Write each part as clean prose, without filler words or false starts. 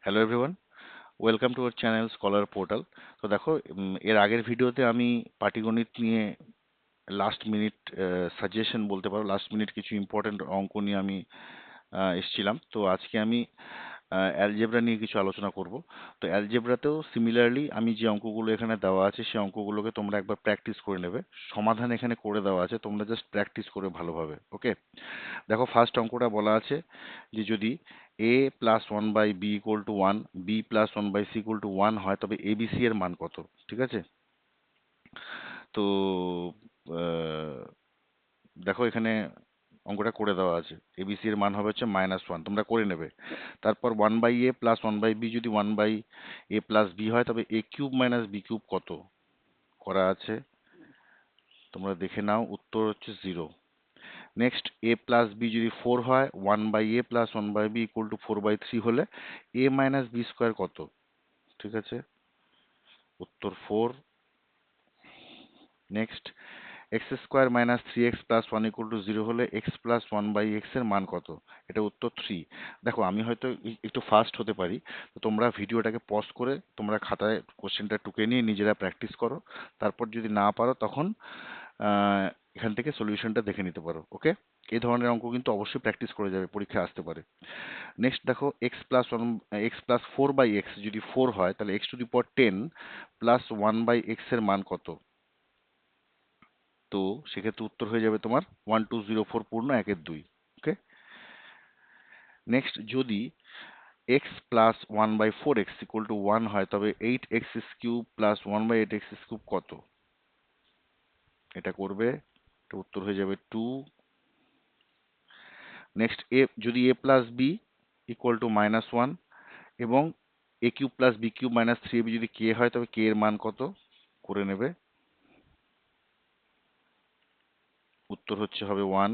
Hello everyone, welcome to our channel scholar portal. তো দেখো, এর আগের ভিডিওতে আমি পাটিগণিত নিয়ে লাস্ট মিনিট সাজেশন বলতে পারো, লাস্ট মিনিট কিছু ইম্পর্টেন্ট অঙ্ক নিয়ে আমি এসেছিলাম। তো আজকে আমি অ্যালজেব্রা নিয়ে কিছু আলোচনা করব। তো অ্যালজেব্রাতেও সিমিলারলি আমি যে অঙ্কগুলো এখানে দেওয়া আছে সেই অঙ্কগুলোকে তোমরা একবার প্র্যাকটিস করে নেবে। সমাধান এখানে করে দেওয়া আছে, তোমরা জাস্ট প্র্যাকটিস করে ভালোভাবে। ওকে, দেখো ফার্স্ট অঙ্কটা বলা আছে যে যদি a plus one by B equal to one, B plus one by C equal to one হয়, তবে এবিসি এর মান কত? ঠিক আছে। তো আহ, দেখো এখানে অঙ্কটা করে দেওয়া আছে, এবিসি এর মান হবে হচ্ছে -1, তোমরা করে নেবে। তারপর one by A plus one by B যদি one by A plus B হয়, তবে A cube minus B cube কত? করা আছে, তোমরা দেখে নাও, উত্তর হচ্ছে 0। নেক্সট, এ প্লাস বি যদি 4 হয়, one by A plus one by B equal to 4/3 হলে এ মাইনাস বি স্কোয়ার কত? ঠিক আছে, উত্তর 4। Next, X square minus 3x plus one equal to 0 হলে X plus one by X এর মান কত? এটা উত্তর 3। দেখো আমি হয়তো একটু ফাস্ট হতে পারি, তো তোমরা ভিডিওটাকে পজ করে তোমরা খাতায় কোশ্চেনটা টুকে নিয়ে নিজেরা প্র্যাকটিস করো। তারপর যদি না পারো তখন এখান থেকে সলিউশনটা দেখে নিতে পারো। ওকে, এই ধরনের অঙ্ক কিন্তু অবশ্যই প্র্যাকটিস করে যাবে, পরীক্ষায় আসতে পারে। নেক্সট দেখো, এক্স প্লাস 4/x যদি 4 হয়, তাহলে x⁻10 প্লাস 1/x এর মান কত? তো সেক্ষেত্রে উত্তর হয়ে যাবে তোমার 1204 পূর্ণ 1/2। ওকে, নেক্সট, যদি x plus 1/4x equal to 1 হয়, তবে 8x³ প্লাস 1/8x³ কত? এটা করবে, এটা উত্তর হয়ে যাবে 2। নেক্সট, যদি a plus B equal to -1 এবং a³ plus b³ minus 3ab যদি k হয়, তবে k এর মান কত? করে নেবে, উত্তর হচ্ছে হবে 1।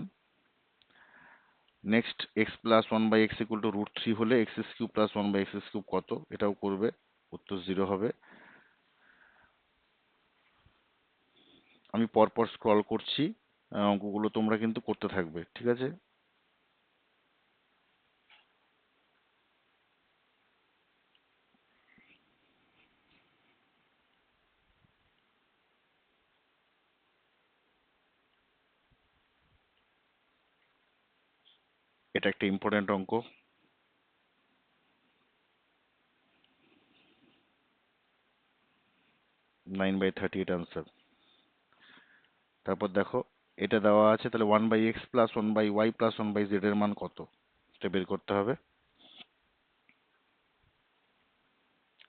Next, x plus 1/x equal to √3 হলে x³ প্লাস 1/x³ কত? এটাও করবে, উত্তর 0 হবে। আমি পরপর স্ক্রল করছি, অঙ্কগুলো তোমরা কিন্তু করতে থাকবে, ঠিক আছে। এটা একটা ইম্পর্টেন্ট অঙ্ক। 9/38 আনসার। তারপর দেখো, এটা দেওয়া আছে, তাহলে 1/x plus 1/y plus 1/z এর মান কত? এটা বের করতে হবে,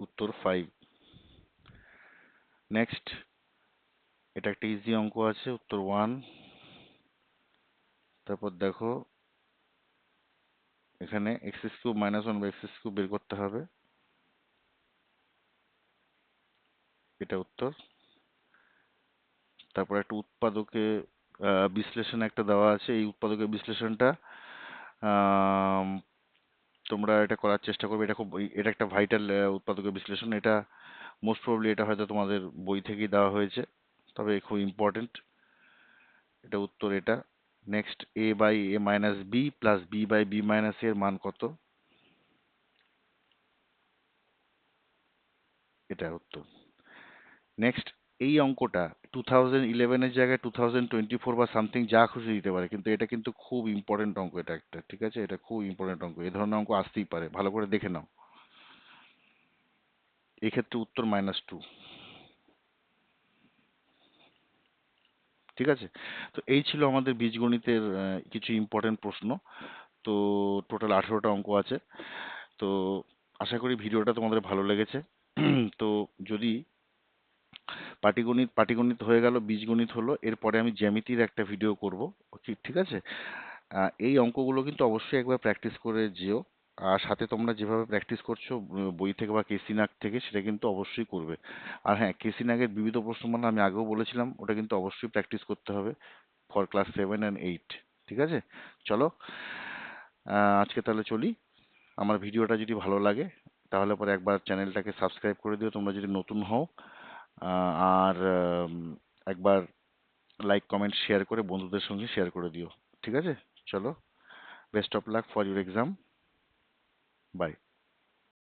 উত্তর 5। নেক্সট, এটা একটা ইজি অঙ্ক আছে, উত্তর 1। তারপর দেখো, এখানে x³ মাইনাস 1/x³ বের করতে হবে, এটা উত্তর। তারপর একটা উৎপাদকে বিশ্লেষণ একটা দেওয়া আছে, এই উৎপাদকের বিশ্লেষণটা আম, তোমরা এটা করার চেষ্টা করবে। এটা একটা ভাইটাল উৎপাদকের বিশ্লেষণ। এটা মোস্ট প্রবাবলি এটা হয়তো তোমাদের বই থেকেই দেওয়া হয়েছে, তবে খুব ইম্পর্টেন্ট। এটা উত্তর, এটা। Next, a by a minus B plus B by B minus এর মান কত? এটা উত্তর। নেক্সট, এই অঙ্কটা 2011 জায়গায় 2024 বা সামথিং যা খুশি দিতে পারে, কিন্তু এটা কিন্তু খুব ইম্পর্টেন্ট অঙ্ক। এটা একটা, ঠিক আছে, এটা খুব ইম্পর্টেন্ট অঙ্ক। এই ধরনের অঙ্ক আসতেই পারে, ভালো করে দেখে নাও। এই ক্ষেত্রে উত্তর -2। ঠিক আছে, তো এই ছিল আমাদের বীজগণিতের কিছু ইম্পর্টেন্ট প্রশ্ন। তো টোটাল 18টা অঙ্ক আছে। তো আশা করি ভিডিওটা তোমাদের ভালো লেগেছে। তো যদি পাটিগণিত পাটিগণিত হয়ে গেল, বীজগণিত হলো, এরপরে আমি জ্যামিতির একটা ভিডিও করব। ঠিক আছে। এই অঙ্কগুলো কিন্তু অবশ্যই একবার প্র্যাকটিস করে যেও। আর সাথে তোমরা যেভাবে প্র্যাকটিস করছো বই থেকে বা কেসি নাগ থেকে, সেটা কিন্তু অবশ্যই করবে। আর হ্যাঁ, কেসি নাগের বিবিধ প্রশ্নমালা আমি আগেও বলেছিলাম, ওটা কিন্তু অবশ্যই প্র্যাকটিস করতে হবে ফর ক্লাস 7 and 8। ঠিক আছে, চলো আজকে তাহলে চলি। আমার ভিডিওটা যদি ভালো লাগে, তাহলে পরে একবার চ্যানেলটাকে সাবস্ক্রাইব করে দিও তোমরা যদি নতুন হও। আর একবার লাইক কমেন্ট শেয়ার করে বন্ধুদের সঙ্গে শেয়ার করে দিও। ঠিক আছে, চলো, best of luck for your exam. By.